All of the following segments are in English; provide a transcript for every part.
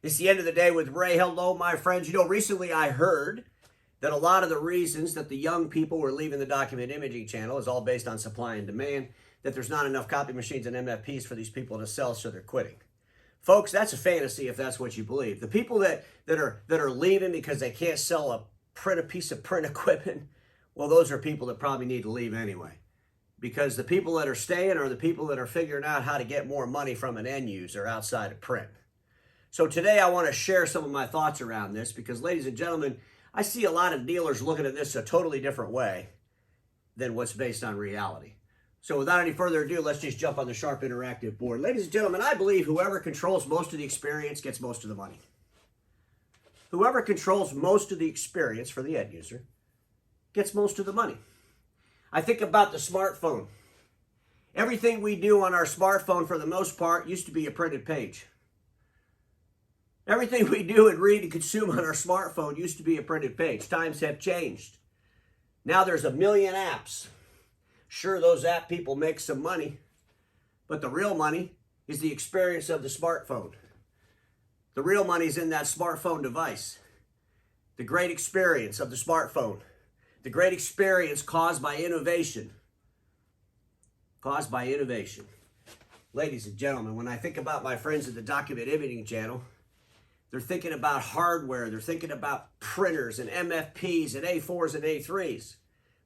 It's the end of the day with Ray. Hello, my friends. Recently I heard that a lot of the reasons that the young people were leaving the document imaging channel is all based on supply and demand, that there's not enough copy machines and MFPs for these people to sell, so they're quitting. Folks, that's a fantasy if that's what you believe. The people that are leaving because they can't sell a piece of print equipment, well, those are people that probably need to leave anyway. Because the people that are staying are the people that are figuring out how to get more money from an end user outside of print. So today I want to share some of my thoughts around this because, ladies and gentlemen, I see a lot of dealers looking at this a totally different way than what's based on reality. So without any further ado, let's just jump on the Sharp Interactive board. Ladies and gentlemen, I believe whoever controls most of the experience gets most of the money. Whoever controls most of the experience for the end user gets most of the money. I think about the smartphone. Everything we do on our smartphone, for the most part, used to be a printed page. Everything we do and read and consume on our smartphone used to be a printed page. Times have changed. Now there's a million apps. Sure, those app people make some money, but the real money is the experience of the smartphone. The real money is in that smartphone device. The great experience of the smartphone. The great experience caused by innovation. Caused by innovation. Ladies and gentlemen, when I think about my friends at the Document Imaging Channel, they're thinking about hardware. They're thinking about printers and MFPs and A4s and A3s.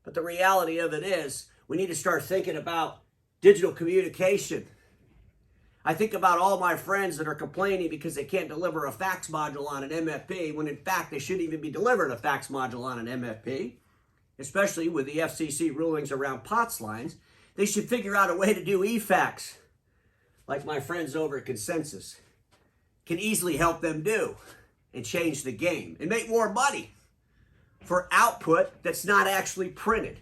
But the reality of it is, we need to start thinking about digital communication. I think about all my friends that are complaining because they can't deliver a fax module on an MFP, when in fact they shouldn't even be delivering a fax module on an MFP, especially with the FCC rulings around POTS lines. They should figure out a way to do eFax, like my friends over at Consensus can easily help them do, and change the game and make more money for output that's not actually printed.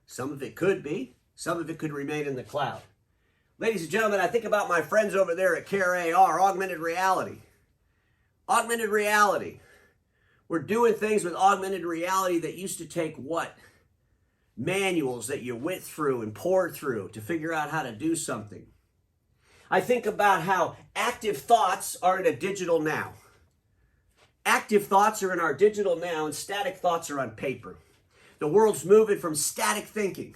Some of it could be, some of it could remain in the cloud. Ladies and gentlemen, I think about my friends over there at CareAR, augmented reality. Augmented reality. We're doing things with augmented reality that used to take what? Manuals that you went through and poured through to figure out how to do something. I think about how active thoughts are in a digital now. Active thoughts are in our digital now, and static thoughts are on paper. The world's moving from static thinking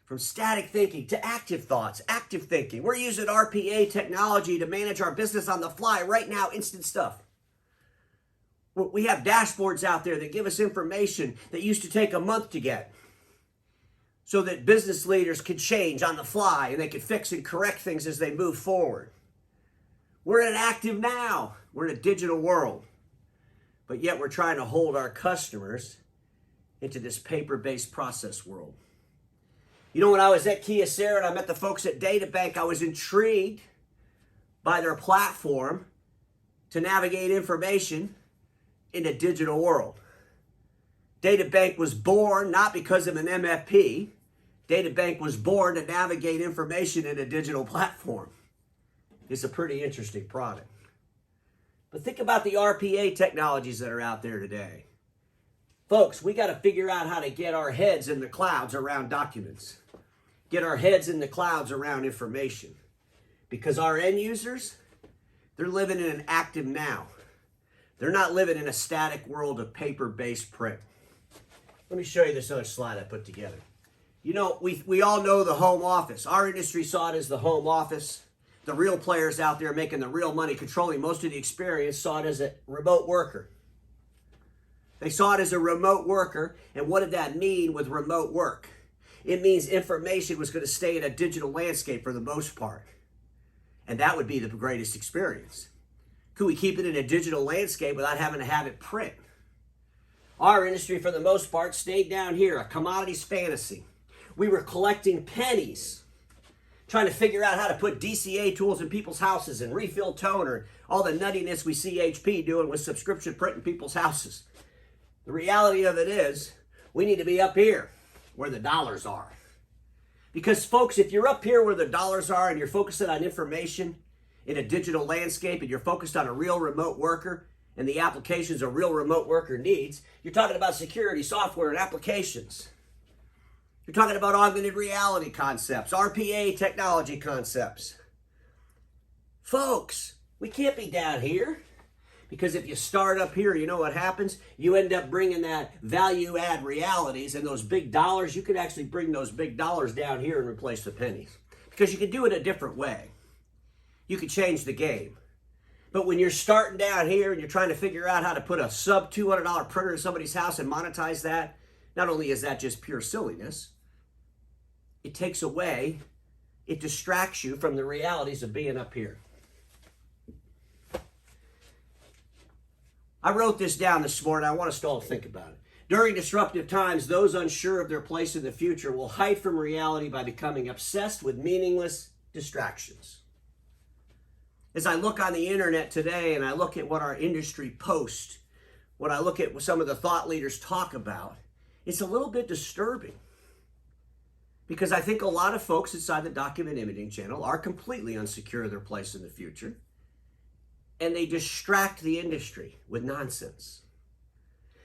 to active thoughts, active thinking. We're using RPA technology to manage our business on the fly right now, instant stuff. We have dashboards out there that give us information that used to take a month to get, so that business leaders could change on the fly and they could fix and correct things as they move forward. We're in an active now. We're in a digital world. But yet we're trying to hold our customers into this paper-based process world. When I was at Kyocera and I met the folks at DataBank, I was intrigued by their platform to navigate information in a digital world. DataBank was born not because of an MFP. DataBank was born to navigate information in a digital platform. It's a pretty interesting product. But think about the RPA technologies that are out there today. Folks, we got to figure out how to get our heads in the clouds around documents. Get our heads in the clouds around information. Because our end users, they're living in an active now. They're not living in a static world of paper-based print. Let me show you this other slide I put together. We all know the home office. Our industry saw it as the home office. The real players out there making the real money, controlling most of the experience, saw it as a remote worker. They saw it as a remote worker, and what did that mean with remote work? It means information was going to stay in a digital landscape for the most part. And that would be the greatest experience. Could we keep it in a digital landscape without having to have it print? Our industry, for the most part, stayed down here, a commodities fantasy. We were collecting pennies, trying to figure out how to put DCA tools in people's houses and refill toner, all the nuttiness we see HP doing with subscription print in people's houses. The reality of it is, we need to be up here where the dollars are. Because folks, if you're up here where the dollars are and you're focusing on information in a digital landscape and you're focused on a real remote worker and the applications a real remote worker needs, you're talking about security, software, and applications. You're talking about augmented reality concepts, RPA technology concepts. Folks, We can't be down here. Because if you start up here, you know what happens? You end up bringing that value add realities and those big dollars. You could actually bring those big dollars down here and replace the pennies. Because you could do it a different way. You could change the game. But when you're starting down here and you're trying to figure out how to put a sub $200 printer in somebody's house and monetize that, not only is that just pure silliness, it takes away, it distracts you from the realities of being up here. I wrote this down this morning. I want us to all think about it. During disruptive times, those unsure of their place in the future will hide from reality by becoming obsessed with meaningless distractions. As I look on the internet today and I look at what our industry posts, when I look at what some of the thought leaders talk about, it's a little bit disturbing. Because I think a lot of folks inside the Document Imaging channel are completely unsecure of their place in the future. And they distract the industry with nonsense.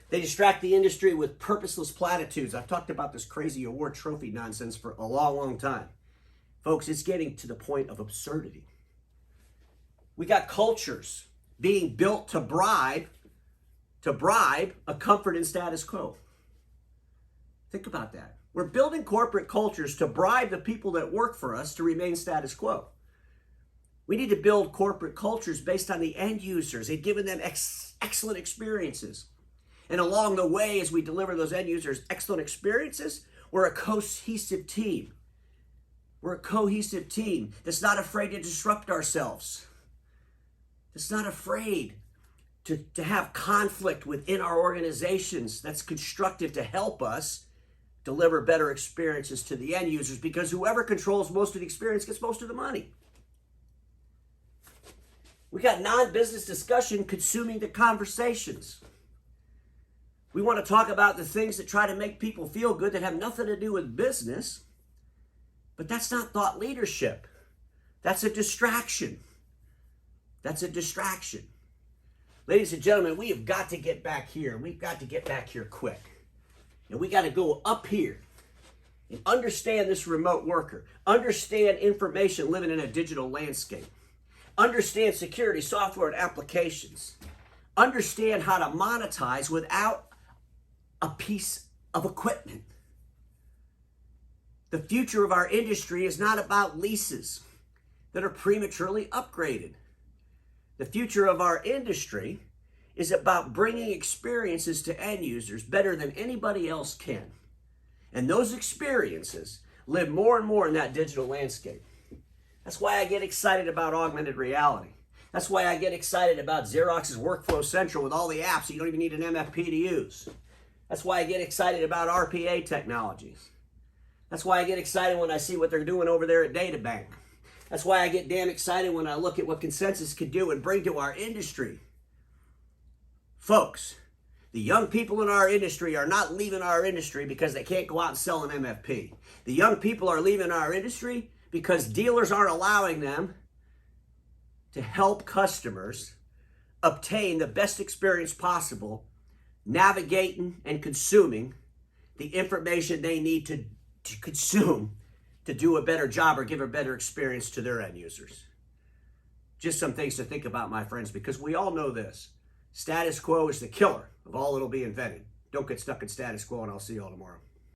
They distract the industry with purposeless platitudes. I've talked about this crazy award trophy nonsense for a long, long time. Folks, it's getting to the point of absurdity. We got cultures being built to bribe a comfort and status quo. Think about that. We're building corporate cultures to bribe the people that work for us to remain status quo. We need to build corporate cultures based on the end users and giving them excellent experiences. And along the way, as we deliver those end users excellent experiences, we're a cohesive team. We're a cohesive team that's not afraid to disrupt ourselves. That's not afraid to have conflict within our organizations that's constructive to help us deliver better experiences to the end users, because whoever controls most of the experience gets most of the money. We got non-business discussion consuming the conversations. We want to talk about the things that try to make people feel good that have nothing to do with business. But that's not thought leadership. That's a distraction. That's a distraction. Ladies and gentlemen, we have got to get back here. We've got to get back here quick. And we got to go up here and understand this remote worker. Understand information living in a digital landscape. Understand security, software, and applications. Understand how to monetize without a piece of equipment. The future of our industry is not about leases that are prematurely upgraded. The future of our industry is about bringing experiences to end users better than anybody else can. And those experiences live more and more in that digital landscape. That's why I get excited about augmented reality. That's why I get excited about Xerox's Workflow Central with all the apps so you don't even need an MFP to use. That's why I get excited about RPA technologies. That's why I get excited when I see what they're doing over there at DataBank. That's why I get damn excited when I look at what Consensus can do and bring to our industry. Folks, the young people in our industry are not leaving our industry because they can't go out and sell an MFP. The young people are leaving our industry because dealers aren't allowing them to help customers obtain the best experience possible, navigating and consuming the information they need to consume to do a better job or give a better experience to their end users. Just some things to think about, my friends, because we all know this. Status quo is the killer of all that'll be invented. Don't get stuck in status quo, and I'll see you all tomorrow.